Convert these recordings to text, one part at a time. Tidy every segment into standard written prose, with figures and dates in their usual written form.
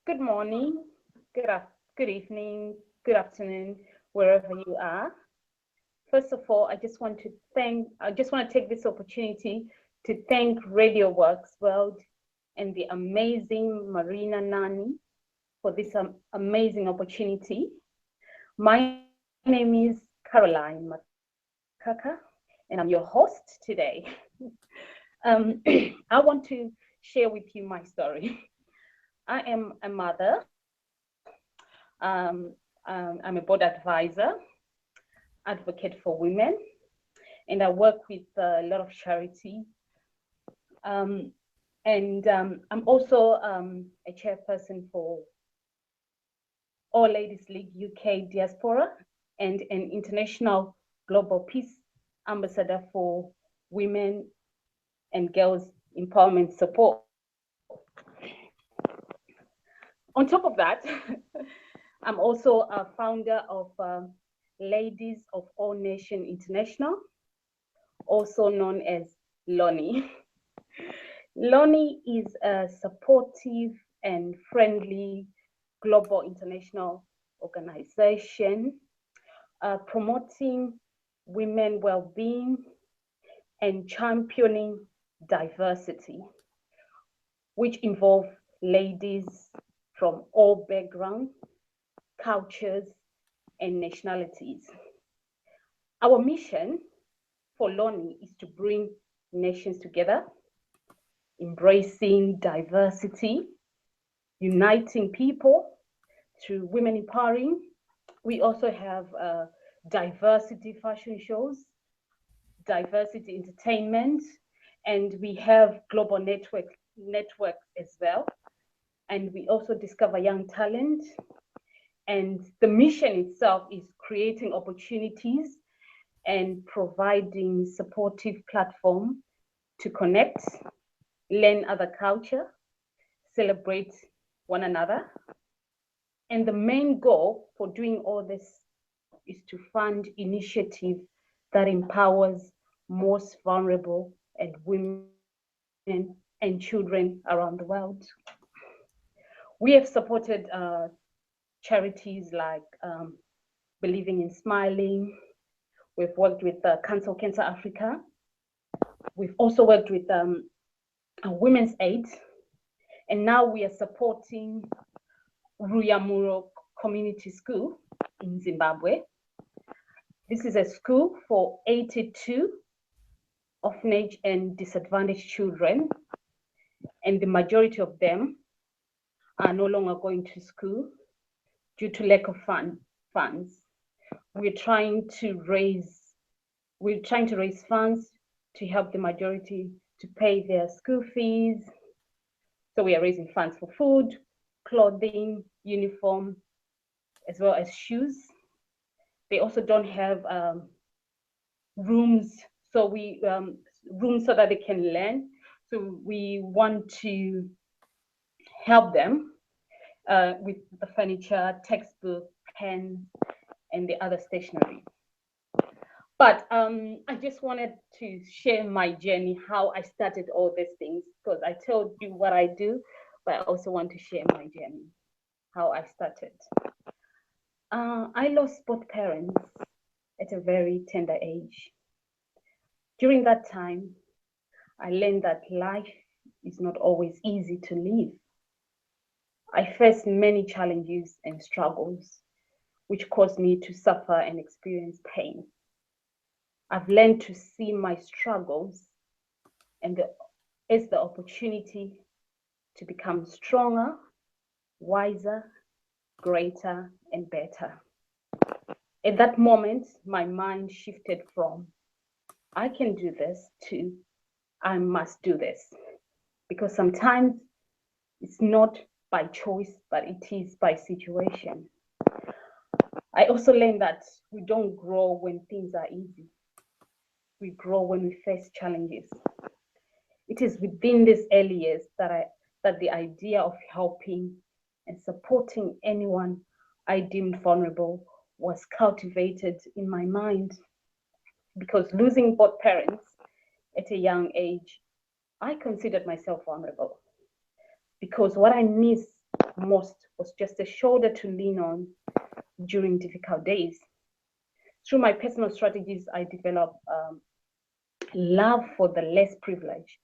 Good morning, good evening, good afternoon, wherever you are. First of all, I just want to take this opportunity to thank Radio Works World and the amazing Marina Nani for this amazing opportunity. My name is Caroline Makaka, and I'm your host today. um, I want to share with you my story. I am a mother. I'm a board advisor, advocate for women, and I work with a lot of charity. Um, and I'm also a chairperson for All Ladies League UK Diaspora and an international global peace ambassador for women and girls empowerment support. On top of that, I'm also a founder of Ladies of All Nation International, also known as LONI. LONI is a supportive and friendly global international organization promoting women well-being and championing diversity, which involve ladies from all backgrounds, cultures, and nationalities. Our mission for LONI is to bring nations together, embracing diversity, uniting people through women empowering. We also have diversity fashion shows, diversity entertainment, and we have global network as well. And we also discover young talent. And the mission itself is creating opportunities and providing supportive platform to connect, learn other culture, celebrate one another. And the main goal for doing all this is to fund initiative that empowers most vulnerable and women and children around the world. We have supported charities like Believing in Smiling. We've worked with Cancer Africa. We've also worked with Women's Aid. And now we are supporting Ruyamuro Community School in Zimbabwe. This is a school for 82 orphanage and disadvantaged children, and the majority of them are no longer going to school due to lack of funds. We're trying to raise funds to help the majority to pay their school fees. So we are raising funds for food, clothing, uniform, as well as shoes. They also don't have rooms, so rooms so that they can learn. So we want to help them with the furniture, textbook, pens, and the other stationery. But I just wanted to share my journey, how I started all these things, because I told you what I do, but I also want to share my journey, how I started. I lost both parents at a very tender age. During that time, I learned that life is not always easy to live. I faced many challenges and struggles, which caused me to suffer and experience pain. I've learned to see my struggles as the opportunity to become stronger, wiser, greater, and better. At that moment, my mind shifted from, I can do this, to I must do this. Because sometimes it's not by choice, but it is by situation. I also learned that we don't grow when things are easy. We grow when we face challenges. It is within these early years that the idea of helping and supporting anyone I deemed vulnerable was cultivated in my mind. Because losing both parents at a young age, I considered myself vulnerable. Because what I missed most was just a shoulder to lean on during difficult days. Through my personal strategies, I developed love for the less privileged,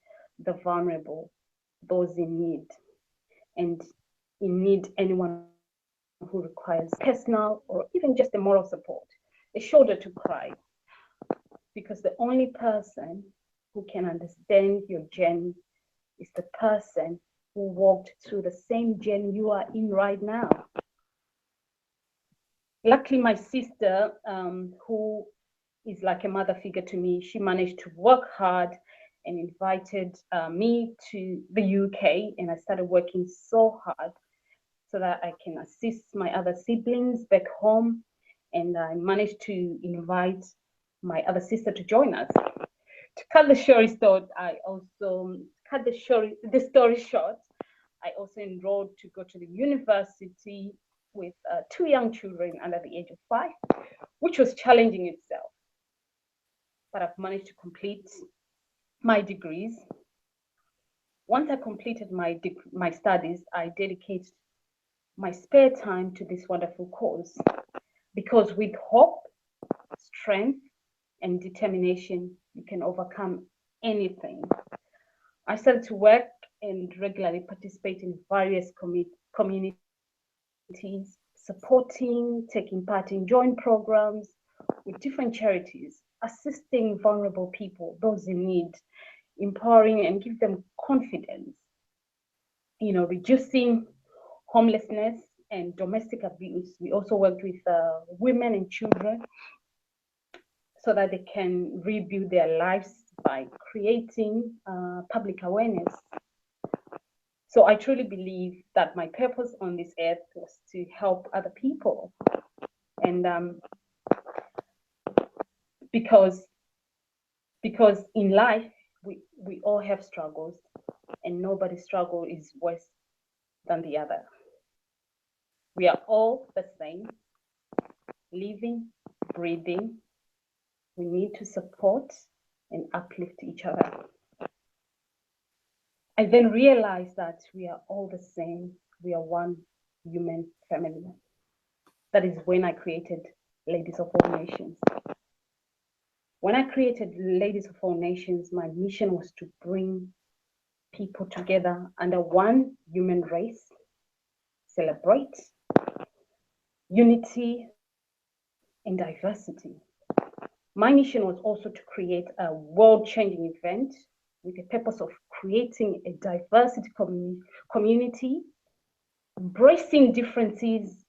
the vulnerable, those in need, and in need anyone who requires personal or even just a moral support, a shoulder to cry. Because the only person who can understand your journey is the person who walked through the same journey you are in right now. Luckily, my sister, who is like a mother figure to me, she managed to work hard and invited me to the UK, and I started working so hard so that I can assist my other siblings back home, and I managed to invite my other sister to join us. To cut the story short, I also cut the story short. I also enrolled to go to the university with 2 young children under the age of 5, which was challenging itself. But I've managed to complete my degrees. Once I completed my studies, I dedicated my spare time to this wonderful cause, because with hope, strength, and determination, you can overcome anything. I started to work and regularly participate in various communities, supporting, taking part in joint programs with different charities, assisting vulnerable people, those in need, empowering and give them confidence, reducing homelessness and domestic abuse. We also worked with women and children so that they can rebuild their lives by creating public awareness. So I truly believe that my purpose on this earth was to help other people. And because in life, we all have struggles, and nobody's struggle is worse than the other. We are all the same, living, breathing. We need to support and uplift each other. I then realized that we are all the same. We are one human family. That is when I created Ladies of All Nations. When I created Ladies of All Nations, my mission was to bring people together under one human race, celebrate unity and diversity. My mission was also to create a world-changing event with the purpose of creating a diversity community, embracing differences,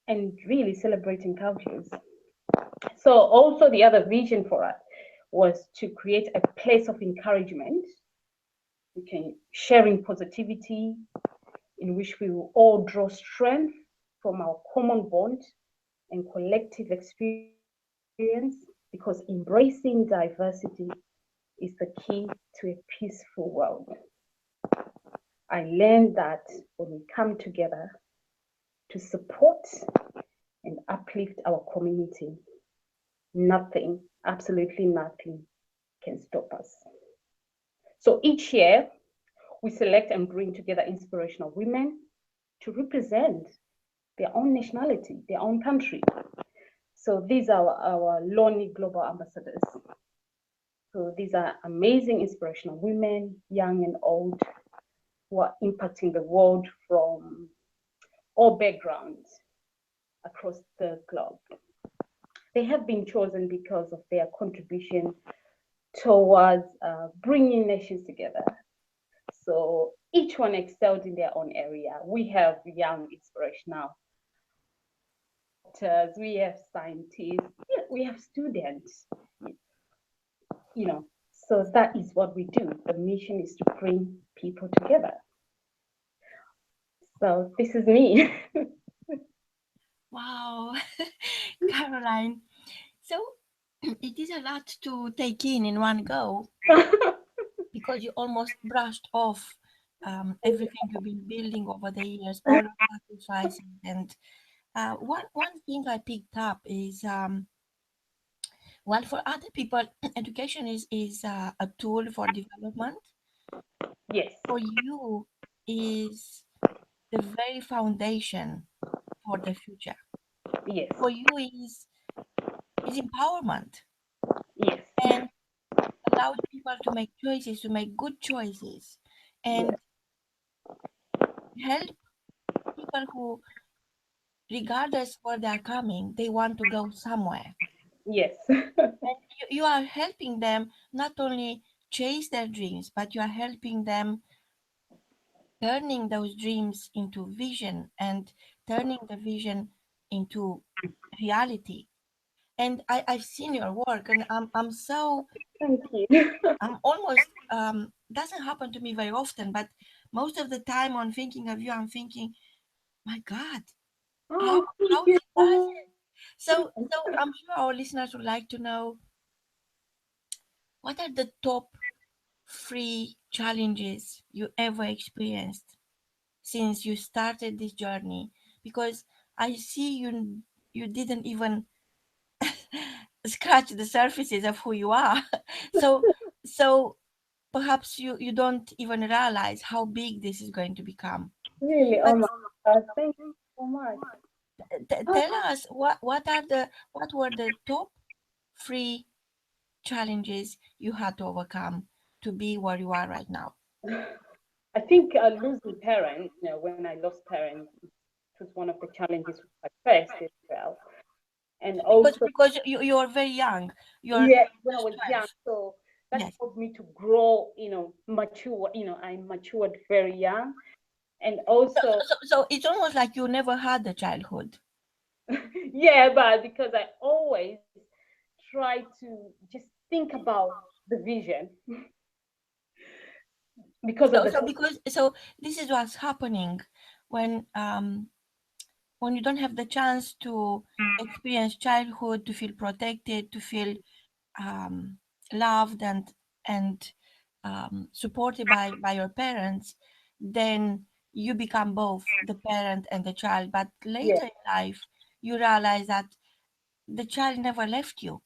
and really celebrating cultures. So also the other vision for us was to create a place of encouragement, sharing positivity, in which we will all draw strength from our common bond and collective experience, because embracing diversity is the key to a peaceful world. I learned that when we come together to support and uplift our community, nothing, absolutely nothing, can stop us. So each year, we select and bring together inspirational women to represent their own nationality, their own country. So these are our Lonely Global Ambassadors. So these are amazing, inspirational women, young and old, who are impacting the world from all backgrounds across the globe. They have been chosen because of their contribution towards bringing nations together. So each one excelled in their own area. We have young, inspirational doctors, we have scientists, we have students, so that is what we do. The mission is to bring people together. So this is me. Wow, Caroline. So it is a lot to take in one go, because you almost brushed off everything you've been building over the years, all the sacrifices. And one thing I picked up is, well, for other people, education is a tool for development. Yes. For you, is the very foundation for the future. Yes. For you is empowerment Yes. and allow people to make choices, to make good choices, and Yes. help people who, regardless where they are coming, they want to go somewhere. Yes. And you are helping them not only chase their dreams, but you are helping them turning those dreams into vision and turning the vision into reality. And I've seen your work, and I'm so Thank you. I'm almost doesn't happen to me very often, but most of the time on thinking of you, I'm thinking, my God, how Oh, thank how you. she does it. So I'm sure our listeners would like to know, what are the top three challenges you ever experienced since you started this journey? Because I see you didn't even scratch the surfaces of who you are. so so perhaps you don't even realize how big this is going to become. Really, But oh my God, thank you so much. tell us, what were the top three challenges you had to overcome to be where you are right now? I think losing parents, when I lost parents, it was one of the challenges I faced as well. And also, Because you're very young. You're yeah, when I just was young, 12. so that Yes. helped me to grow, mature. I matured very young. And So, also, so it's almost like you never had a childhood. yeah, but because I always try to just think about the vision because of So the, so this is what's happening when you don't have the chance to experience childhood, to feel protected, to feel um, loved and supported by your parents, then you become both the parent and the child. But yeah, later in life, you realize that the child never left you.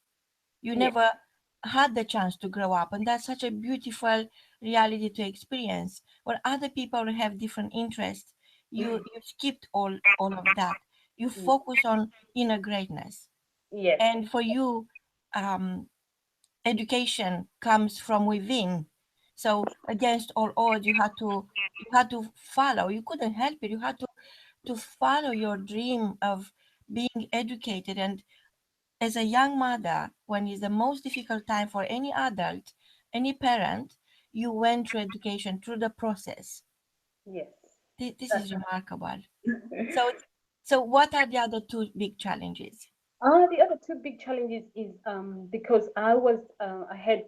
You yeah, never had the chance to grow up, and that's such a beautiful reality to experience. Where other people will have different interests, you skipped all of that. You focus on inner greatness, yes, and for you, um, education comes from within. So against all odds, you had to follow. You couldn't help it. You had to follow your dream of being educated. And as a young mother, when it's the most difficult time for any adult, any parent, you went through education, through the process. yes. This is remarkable. So, so what are the other two big challenges? The other two big challenges is because I had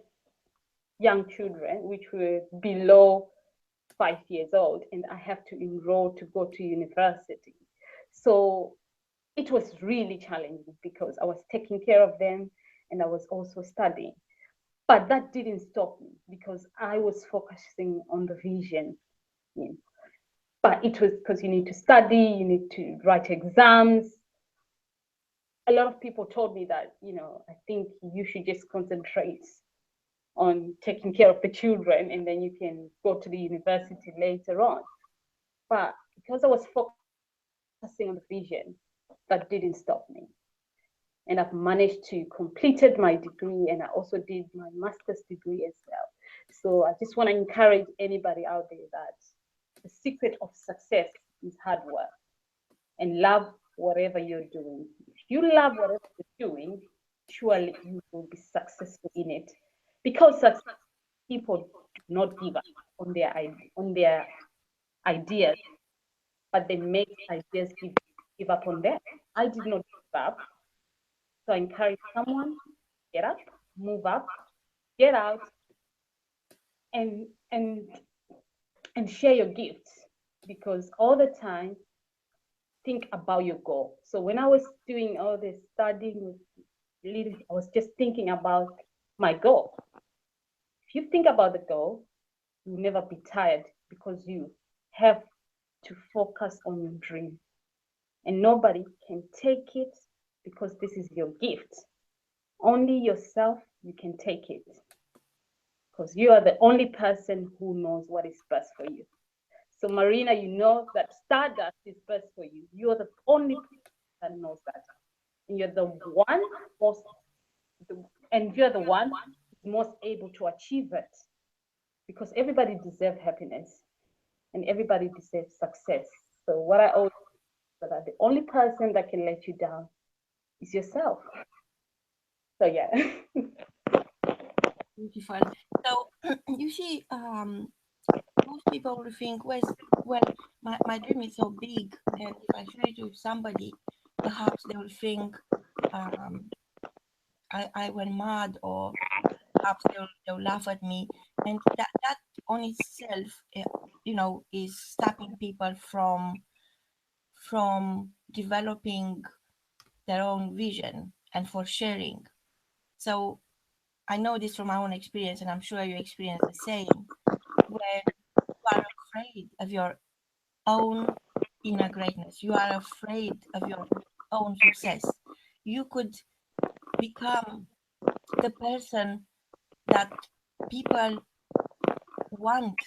young children which were below 5 years old, and I have to enroll to go to university. So it was really challenging because I was taking care of them and I was also studying. But that didn't stop me because I was focusing on the vision. You know. But it was because you need to study, you need to write exams. A lot of people told me that, I think you should just concentrate on taking care of the children and then you can go to the university later on. But because I was focusing on the vision, that didn't stop me. And I've managed to completed my degree and I also did my master's degree as well. So I just want to encourage anybody out there that the secret of success is hard work and love whatever you're doing. If you love whatever you're doing, surely you will be successful in it. Because success people do not give up on their ideas, but they make ideas give up on them. I did not give up. So I encourage someone, get up, move up, get out, and and and share your gifts because all the time think about your goal. So when I was doing all this studying with leadership, I was just thinking about my goal. If you think about the goal, you'll never be tired because you have to focus on your dream. And nobody can take it because this is your gift. Only yourself you can take it because you are the only person who knows what is best for you. So Marina, you know that Stardust is best for you. You're the only person that knows that. And you're the one most, and you're the one who's most able to achieve it, because everybody deserves happiness and everybody deserves success. So what I always say is that the only person that can let you down is yourself. So yeah. Beautiful. So you see, most people will think, well, my dream is so big, and if I share it with somebody, perhaps they will think I went mad, or perhaps they'll laugh at me, and that on itself, is stopping people from developing their own vision and for sharing. So I know this from my own experience, and I'm sure you experience the same. When you are afraid of your own inner greatness, you are afraid of your own success, you could become the person that people want,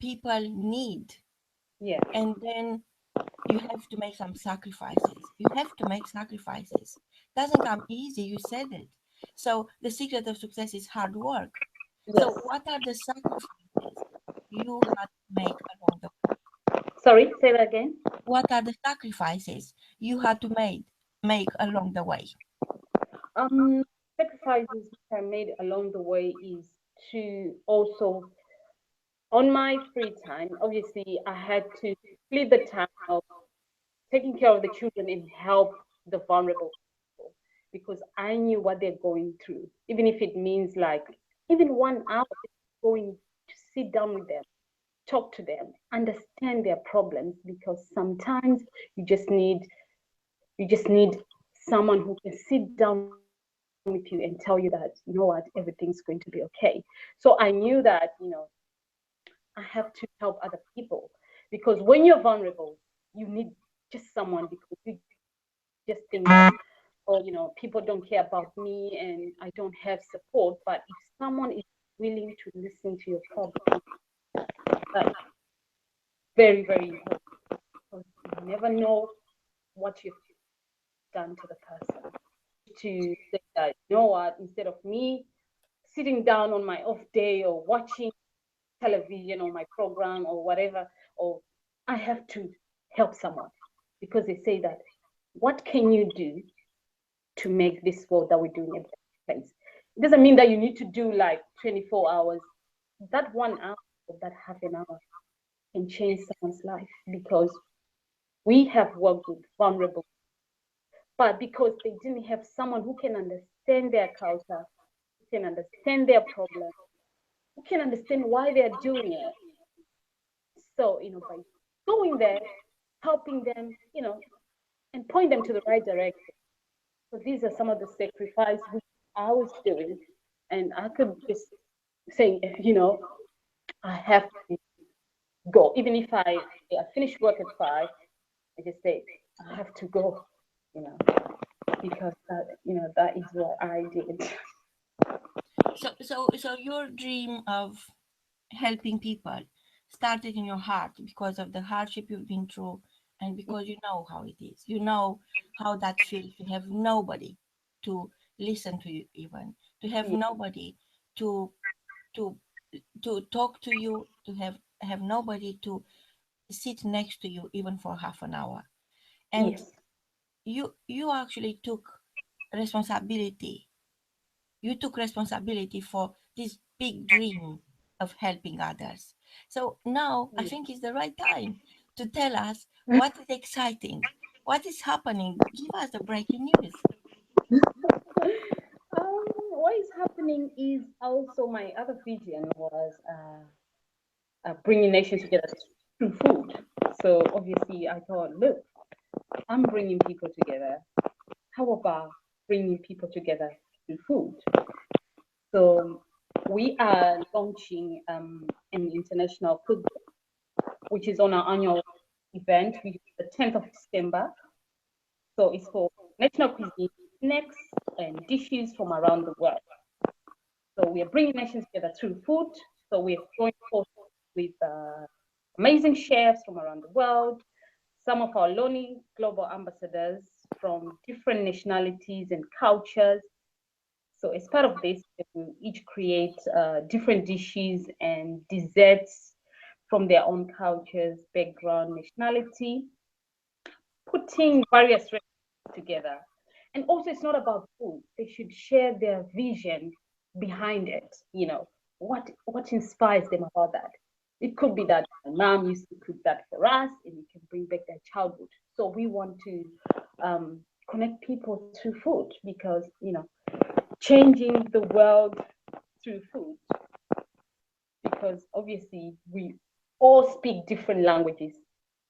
people need, Yeah. and then you have to make some sacrifices. You have to make sacrifices. Doesn't come easy, you said it. So the secret of success is hard work. Yes. So what are the sacrifices you had to make along the way? Sorry, say that again. What are the sacrifices you had to make along the way? Um, Sacrifices which I made along the way is to also, on my free time, obviously I had to split the time of taking care of the children and help the vulnerable people, because I knew what they're going through, even if it means like even 1 hour going to sit down with them, talk to them, understand their problems, because sometimes you just need you just need someone who can sit down with you and tell you that, you know what, everything's going to be okay. So I knew that, I have to help other people, because when you're vulnerable, you need just someone, because you just think that, oh, people don't care about me and I don't have support. But if someone is willing to listen to your problem, that is very, very important, because you never know what you've done to the person. To say that, you know what, instead of me sitting down on my off day or watching television or my program or whatever, or I have to help someone, because they say that, what can you do to make this world that we're doing a better place? It doesn't mean that you need to do like 24 hours. That 1 hour or that half an hour can change someone's life, because we have worked with vulnerable, but because they didn't have someone who can understand their culture, who can understand their problem, who can understand why they're doing it. So, by going there, helping them, and point them to the right direction. So these are some of the sacrifices which I was doing. And I could just say, I have to go. Even if I finish work at 5, I just say, I have to go, you know, because that is what I did. So your dream of helping people started in your heart because of the hardship you've been through, and because you know how it is. You know how that feels to have nobody to listen to you, even to have Yeah. nobody to to to talk to you, to have nobody to sit next to you even for half an hour. And Yes. you actually responsibility took responsibility for this big dream of helping others. So now I think it's the right time to tell us what is exciting, what is happening. Give us the breaking news. What is happening is also my other vision was bringing nations together through food. So obviously, I thought, look, I'm bringing people together. How about bringing people together through food? So we are launching an international cookbook, which is on our annual event, which is the 10th of December. So it's for national cuisine, snacks, and dishes from around the world. So we are bringing nations together through food. So we're joining forces with amazing chefs from around the world, some of our lonely global ambassadors from different nationalities and cultures. So as part of this, we each create different dishes and desserts from their own cultures, background, nationality, putting various recipes together. And also, it's not about food. They should share their vision behind it. What inspires them about that. It could be that my mom used to cook that for us, and we can bring back their childhood. So we want to connect people through food because changing the world through food, because obviously we all speak different languages,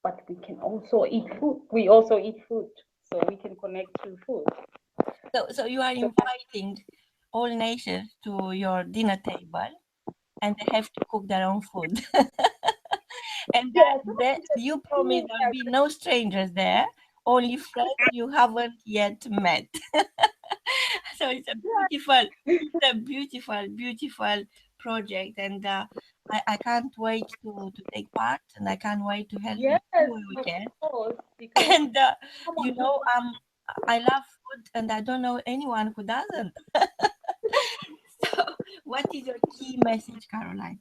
but we can also eat food. We also eat food, so we can connect through food. So you are inviting all nations to your dinner table, and they have to cook their own food. And you promise there will be no strangers there, only friends you haven't yet met. So it's a beautiful project, and I can't wait to take part, and I can't wait to help you where we can. And I love food, and I don't know anyone who doesn't. So, what is your key message, Caroline?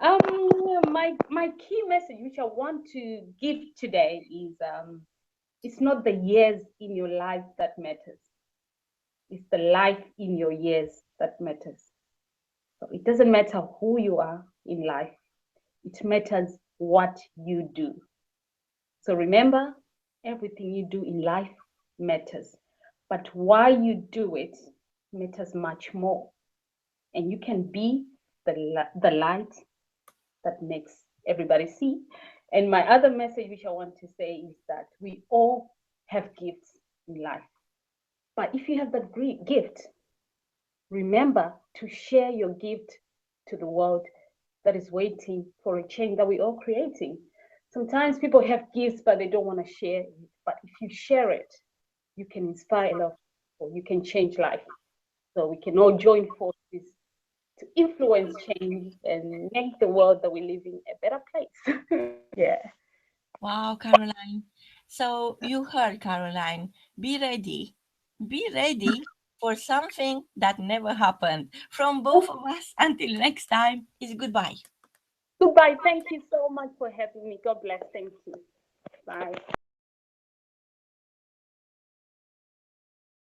My key message, which I want to give today, is it's not the years in your life that matters. It's the life in your years that matters. So it doesn't matter who you are in life. It matters what you do. So remember, everything you do in life matters, but why you do it matters much more. And you can be the light that makes everybody see. And my other message, which I want to say, is that we all have gifts in life. But if you have that great gift, remember to share your gift to the world that is waiting for a change that we're all creating. Sometimes people have gifts, but they don't want to share it. But if you share it, you can inspire a lot of people. You can change life. So we can all join forces to influence change and make the world that we live in a better place. Yeah. Wow, Caroline. So you heard, Caroline. Be ready. Be ready for something that never happened. From both of us, until next time, is goodbye. Goodbye. Thank you so much for having me. God bless. Thank you. Bye.